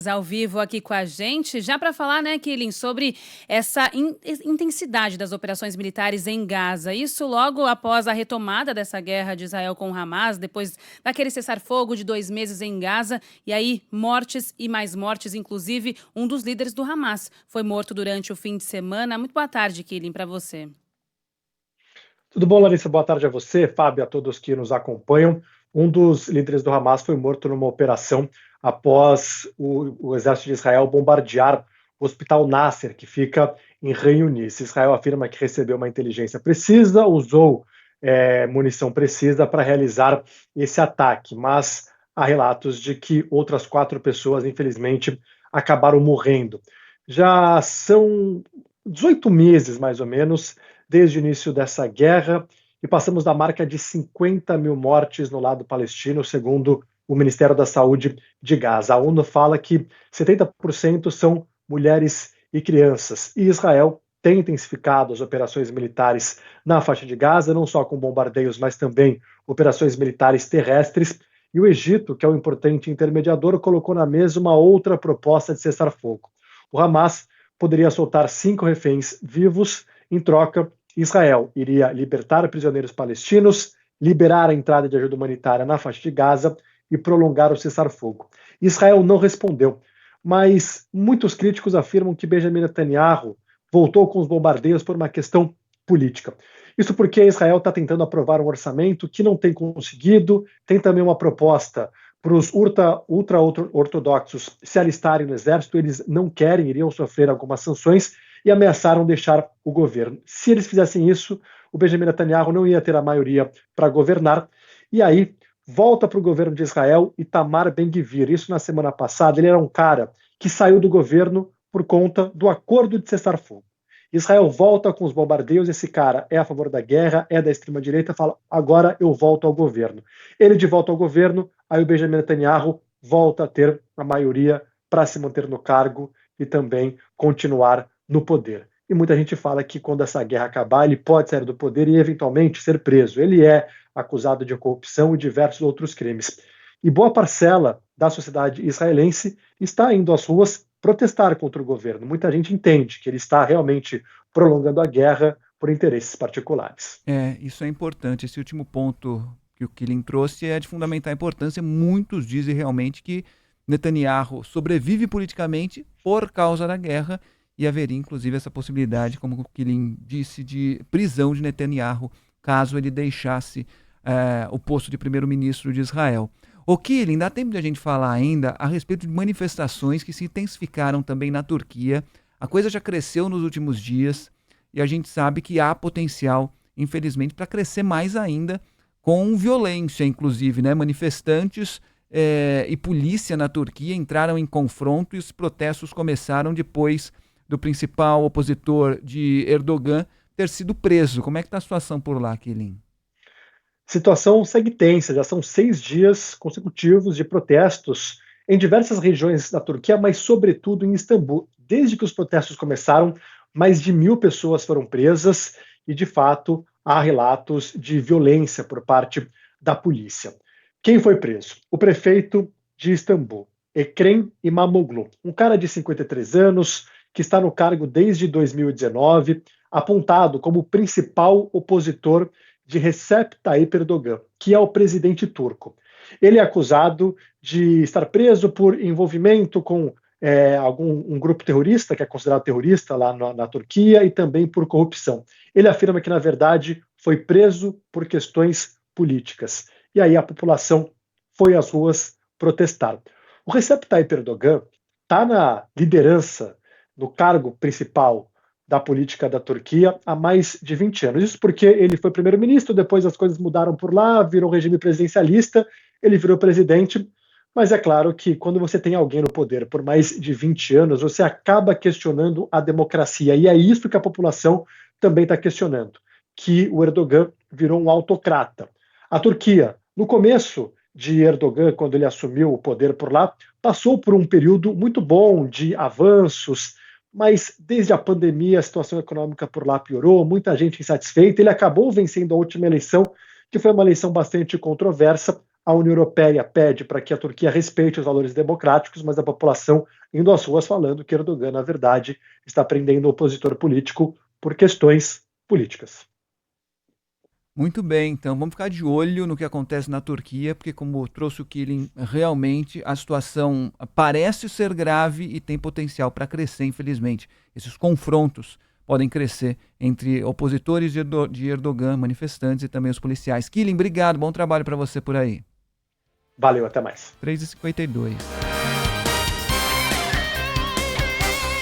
Ao vivo aqui com a gente, já para falar, né, Killing, sobre essa intensidade das operações militares em Gaza. Isso logo após a retomada dessa guerra de Israel com o Hamas, depois daquele cessar-fogo de 2 meses em Gaza, e aí mortes e mais mortes, inclusive um dos líderes do Hamas foi morto durante o fim de semana. Muito boa tarde, Killing, para você. Tudo bom, Larissa? Boa tarde a você, Fábio, a todos que nos acompanham. Um dos líderes do Hamas foi morto numa operação após o exército de Israel bombardear o Hospital Nasser, que fica em Han Yunis. Israel afirma que recebeu uma inteligência precisa, usou munição precisa para realizar esse ataque, mas há relatos de que outras 4 pessoas, infelizmente, acabaram morrendo. Já são 18 meses, mais ou menos, desde o início dessa guerra, e passamos da marca de 50 mil mortes no lado palestino, segundo o Ministério da Saúde de Gaza. A ONU fala que 70% são mulheres e crianças, e Israel tem intensificado as operações militares na faixa de Gaza, não só com bombardeios, mas também operações militares terrestres, e o Egito, que é um importante intermediador, colocou na mesa uma outra proposta de cessar-fogo. O Hamas poderia soltar 5 reféns vivos. Em troca, Israel iria libertar prisioneiros palestinos, liberar a entrada de ajuda humanitária na faixa de Gaza e prolongar o cessar-fogo. Israel não respondeu, mas muitos críticos afirmam que Benjamin Netanyahu voltou com os bombardeios por uma questão política. Isso porque Israel está tentando aprovar um orçamento que não tem conseguido, tem também uma proposta para os ultra-ortodoxos se alistarem no exército, eles não querem, iriam sofrer algumas sanções e ameaçaram deixar o governo. Se eles fizessem isso, o Benjamin Netanyahu não ia ter a maioria para governar, e aí volta para o governo de Israel Itamar Ben-Gvir. Isso na semana passada, ele era um cara que saiu do governo por conta do acordo de cessar-fogo. Israel volta com os bombardeios, esse cara é a favor da guerra, é da extrema-direita, fala, agora eu volto ao governo. Ele de volta ao governo, aí o Benjamin Netanyahu volta a ter a maioria para se manter no cargo e também continuar no poder. E muita gente fala que quando essa guerra acabar, ele pode sair do poder e eventualmente ser preso. Ele é acusado de corrupção e diversos outros crimes. E boa parcela da sociedade israelense está indo às ruas protestar contra o governo. Muita gente entende que ele está realmente prolongando a guerra por interesses particulares. Isso é importante. Esse último ponto que o Killing trouxe é de fundamental importância. Muitos dizem realmente que Netanyahu sobrevive politicamente por causa da guerra e haveria, inclusive, essa possibilidade, como o Killing disse, de prisão de Netanyahu caso ele deixasse o posto de primeiro-ministro de Israel. O Killing, dá tempo de a gente falar ainda a respeito de manifestações que se intensificaram também na Turquia. A coisa já cresceu nos últimos dias e a gente sabe que há potencial, infelizmente, para crescer mais ainda com violência, inclusive, né? Manifestantes e polícia na Turquia entraram em confronto e os protestos começaram depois do principal opositor de Erdogan ter sido preso. Como é que está a situação por lá, Killing? Situação segue tensa, já são 6 dias consecutivos de protestos em diversas regiões da Turquia, mas sobretudo em Istambul. Desde que os protestos começaram, mais de 1.000 pessoas foram presas e, de fato, há relatos de violência por parte da polícia. Quem foi preso? O prefeito de Istambul, Ekrem İmamoğlu, um cara de 53 anos, que está no cargo desde 2019, apontado como o principal opositor de Recep Tayyip Erdogan, que é o presidente turco. Ele é acusado de estar preso por envolvimento com um grupo terrorista, que é considerado terrorista lá na Turquia, e também por corrupção. Ele afirma que, na verdade, foi preso por questões políticas. E aí a população foi às ruas protestar. O Recep Tayyip Erdogan está na liderança, no cargo principal da política da Turquia há mais de 20 anos. Isso porque ele foi primeiro-ministro, depois as coisas mudaram por lá, virou regime presidencialista, ele virou presidente, mas é claro que quando você tem alguém no poder por mais de 20 anos, você acaba questionando a democracia, e é isso que a população também está questionando, que o Erdogan virou um autocrata. A Turquia, no começo de Erdogan, quando ele assumiu o poder por lá, passou por um período muito bom de avanços, mas desde a pandemia a situação econômica por lá piorou, muita gente insatisfeita, ele acabou vencendo a última eleição, que foi uma eleição bastante controversa, A União Europeia pede para que a Turquia respeite os valores democráticos, mas a população indo às ruas falando que Erdogan, na verdade, está prendendo o opositor político por questões políticas. Muito bem, então vamos ficar de olho no que acontece na Turquia, porque como trouxe o Killing, realmente a situação parece ser grave e tem potencial para crescer, infelizmente. Esses confrontos podem crescer entre opositores de Erdogan, manifestantes e também os policiais. Killing, obrigado, bom trabalho para você por aí. Valeu, até mais. 3h52.